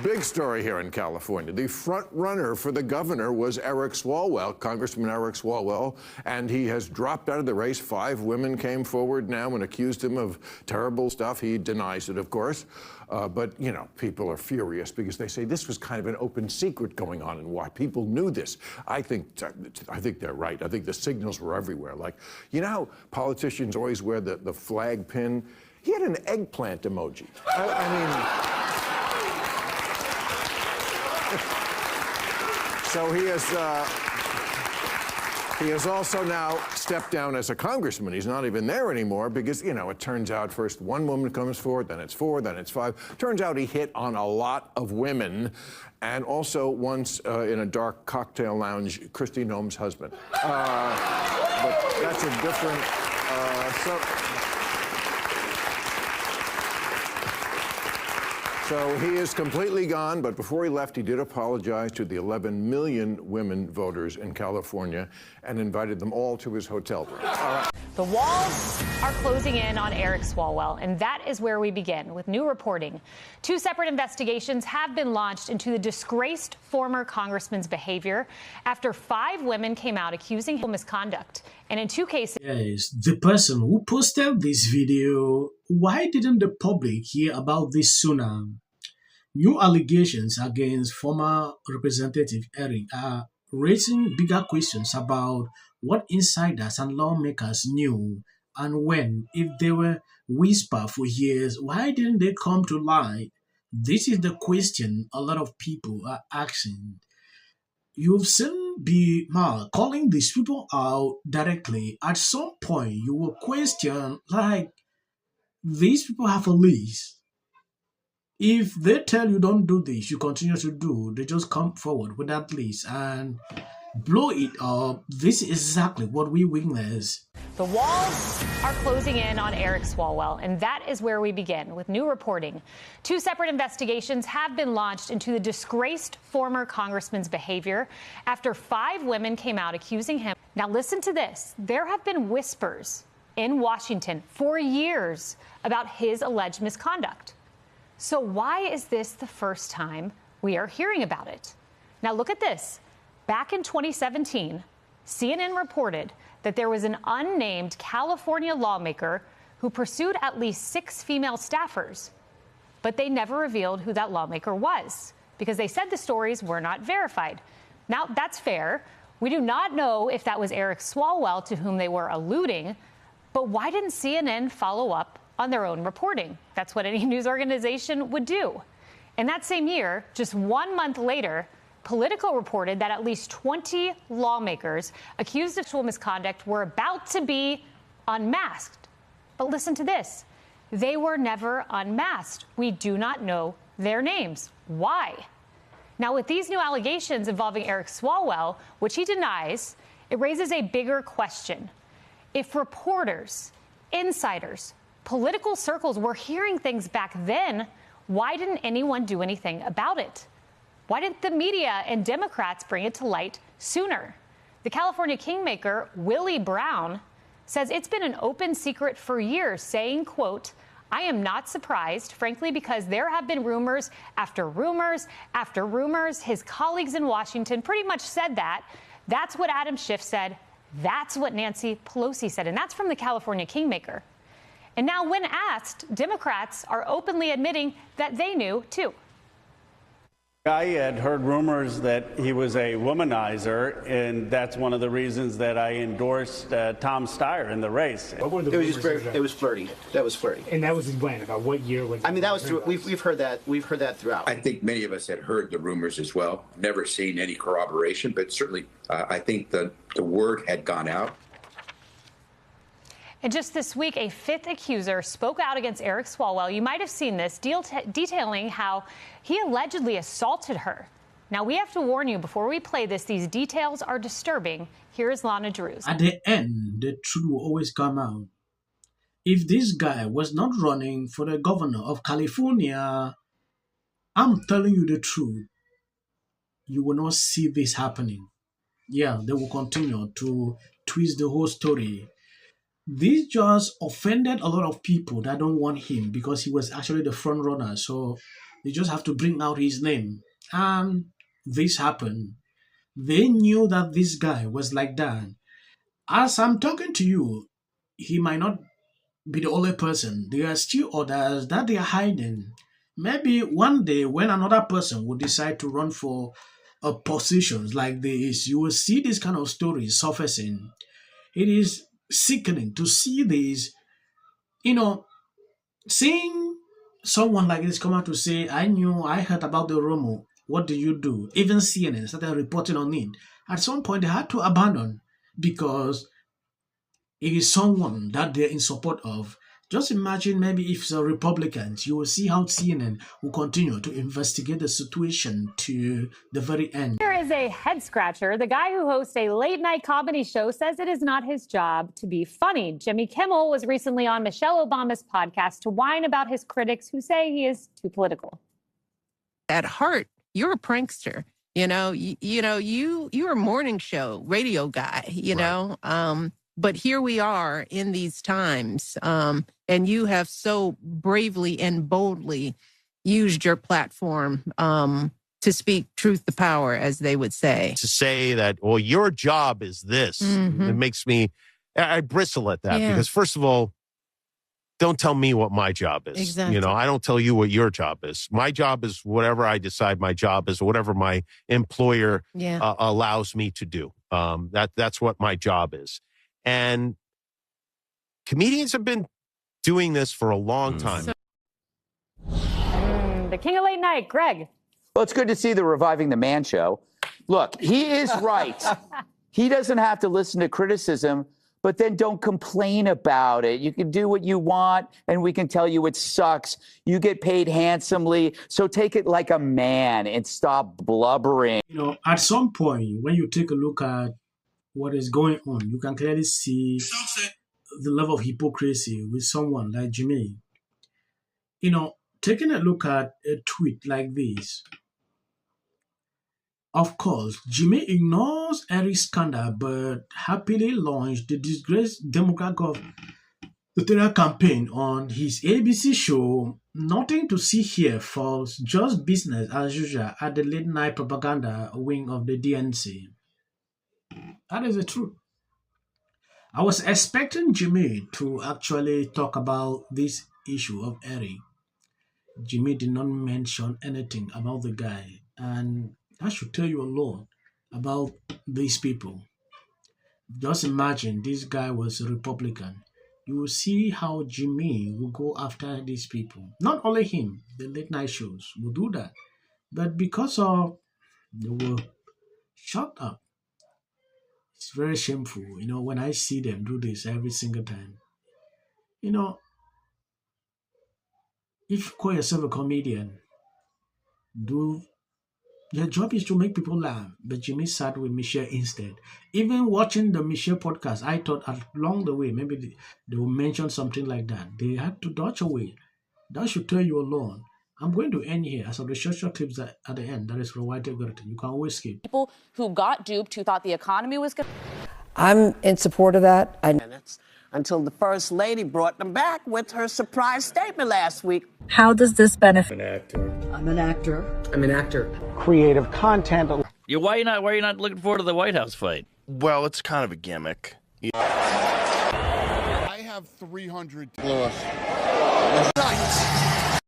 big story here in California. The front runner for the governor was Eric Swalwell, Congressman Eric Swalwell, and he has dropped out of the race. 5 women came forward now and accused him of terrible stuff. He denies it, of course. But, you know, people are furious because they say this was kind of an open secret going on and why people knew this. I think they're right. I think the signals were everywhere. Like, you know how politicians always wear the flag pin? He had an eggplant emoji. I mean... So he has also now stepped down as a congressman. He's not even there anymore because, you know, it turns out first 1 woman comes forward, then it's 4, then it's 5. Turns out he hit on a lot of women, and also once in a dark cocktail lounge, Kristi Noem's husband. But that's a different... So he is completely gone, but before he left, he did apologize to the 11 million women voters in California and invited them all to his hotel room. The walls are closing in on Eric Swalwell, and that is where we begin with new reporting. 2 separate investigations have been launched into the disgraced former congressman's behavior after 5 women came out accusing him of misconduct. And in 2 cases... Yes, the person who posted this video, why didn't the public hear about this sooner? New allegations against former Representative Eric are raising bigger questions about what insiders and lawmakers knew and when. If they were whispered for years, why didn't they come to light? This is the question a lot of people are asking. You've seen Maher calling these people out directly. At some point, you will question, like, these people have a list. If they tell you don't do this, you continue to do, they just come forward with that list and blow it up. This is exactly what we witness. The walls are closing in on Eric Swalwell, and that is where we begin with new reporting. 2 separate investigations have been launched into the disgraced former congressman's behavior after 5 women came out accusing him. Now listen to this. There have been whispers in Washington for years about his alleged misconduct. So why is this the first time we are hearing about it? Now look at this. Back in 2017, CNN reported that there was an unnamed California lawmaker who pursued at least 6 female staffers, but they never revealed who that lawmaker was because they said the stories were not verified. Now, that's fair. We do not know if that was Eric Swalwell to whom they were alluding, but why didn't CNN follow up on their own reporting? That's what any news organization would do. In that same year, just 1 month later, Politico reported that at least 20 lawmakers accused of sexual misconduct were about to be unmasked. But listen to this. They were never unmasked. We do not know their names. Why? Now, with these new allegations involving Eric Swalwell, which he denies, it raises a bigger question. If reporters, insiders, political circles were hearing things back then, why didn't anyone do anything about it? Why didn't the media and Democrats bring it to light sooner? The California kingmaker, Willie Brown, says it's been an open secret for years, saying, quote, I am not surprised, frankly, because there have been rumors after rumors after rumors. His colleagues in Washington pretty much said that. That's what Adam Schiff said. That's what Nancy Pelosi said. And that's from the California kingmaker. And now when asked, Democrats are openly admitting that they knew, too. I had heard rumors that he was a womanizer, and that's one of the reasons that I endorsed Tom Steyer in the race. What were the rumors? It was flirty. That was flirty. And that was when? About what year? I mean, that was through. We've heard that. We've heard that throughout. I think many of us had heard the rumors as well. Never seen any corroboration, but certainly I think the word had gone out. And just this week, a 5th accuser spoke out against Eric Swalwell. You might have seen this, detailing how he allegedly assaulted her. Now, we have to warn you before we play this, these details are disturbing. Here is Lana Drews. At the end, the truth will always come out. If this guy was not running for the governor of California, I'm telling you the truth, you will not see this happening. Yeah, they will continue to twist the whole story. This just offended a lot of people that don't want him because he was actually the front runner. So They just have to bring out his name. And this happened. They knew that this guy was like that. As I'm talking to you, he might not be the only person. There are still others that they are hiding. Maybe one day when another person will decide to run for positions like this, you will see this kind of stories surfacing. It is sickening to see this, seeing someone like this come out to say, I heard about the rumor. What do you do? Even CNN started reporting on it. At some point, they had to abandon because it is someone that they're in support of. Just imagine maybe if it's a Republicans, you will see how CNN will continue to investigate the situation to the very end. Here is a head scratcher. The guy who hosts a late night comedy show says it is not his job to be funny. Jimmy Kimmel was recently on Michelle Obama's podcast to whine about his critics who say he is too political. At heart, you're a prankster. You're a morning show radio guy, but here we are in these times, and you have so bravely and boldly used your platform to speak truth to power, as they would say. To say that, well, your job is this, it makes me, I bristle at that because, first of all, don't tell me what my job is. Exactly. I don't tell you what your job is. My job is whatever I decide my job is, or whatever my employer allows me to do. That's what my job is. And comedians have been doing this for a long time. The king of late night, Greg. Well, it's good to see they're reviving the Man Show. Look, he is right. He doesn't have to listen to criticism, but then don't complain about it. You can do what you want, and we can tell you it sucks. You get paid handsomely, so take it like a man and stop blubbering. At some point, when you take a look at what is going on, you can clearly see the level of hypocrisy with someone like Jimmy. Taking a look at a tweet like this, of course, Jimmy ignores Eric's scandal, but happily launched the disgraced Democrat gubernatorial campaign on his ABC show. Nothing to see here, folks. Just business as usual at the late night propaganda wing of the DNC. That is the truth. I was expecting Jimmy to actually talk about this issue of Eric. Jimmy did not mention anything about the guy, and that should tell you a lot about these people. Just imagine this guy was a Republican. You will see how Jimmy will go after these people. Not only him, the late night shows will do that. But because of they were shut up, it's very shameful, when I see them do this every single time. If you call yourself a comedian, your job is to make people laugh. But Jimmy sat with Michelle instead. Even watching the Michelle podcast, I thought along the way, maybe they will mention something like that. They had to dodge away. That should tell you a lot. I'm going to end here as of the short clips at the end. That is from White Algorithm. You can always skip. People who got duped, who thought the economy was going. I'm in support of that. Until the First Lady brought them back with her surprise statement last week. How does this benefit? I'm an actor. Creative content. Why are you not looking forward to the White House fight? Well, it's kind of a gimmick. I have 300. Lewis.